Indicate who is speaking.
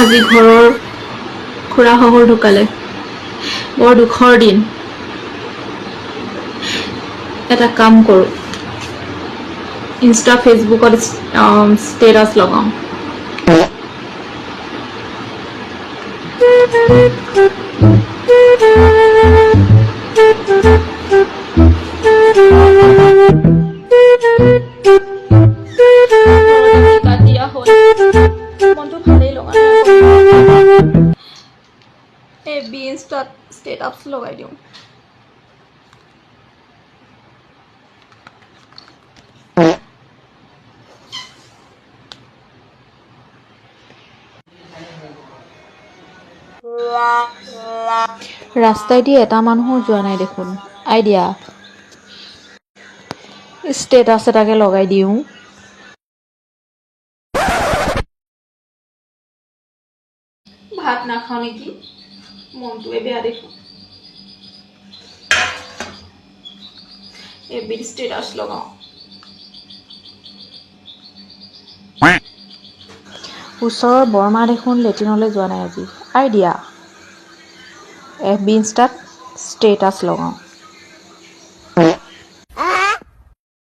Speaker 1: আজি ঘৰৰ খুৰা শহুৰ ঢুকালে বৰ দুখৰ দিন এটা কাম কৰোঁ ইনষ্টা ফেচবুকত ষ্টেটাছ লগাওঁ মনটো ভালেই লগা নাই বি ইনষ্টাত ষ্টেটাছ লগাই দিওঁ ৰাস্তাইদি এটা মানুহো যোৱা নাই দেখোন আইডিয়া ষ্টেটাছ এটাকে লগাই দিওঁ ভাত নাখাওঁ নেকি মনটোৱে বেয়া দেখোন এবিধ ষ্টেটাছ লগাওঁ ওচৰৰ বৰমা দেখোন লেট্ৰিনলৈ যোৱা নাই আজি আইডিয়া এফ বি ইনষ্টাত ষ্টেটাছ লগাওঁ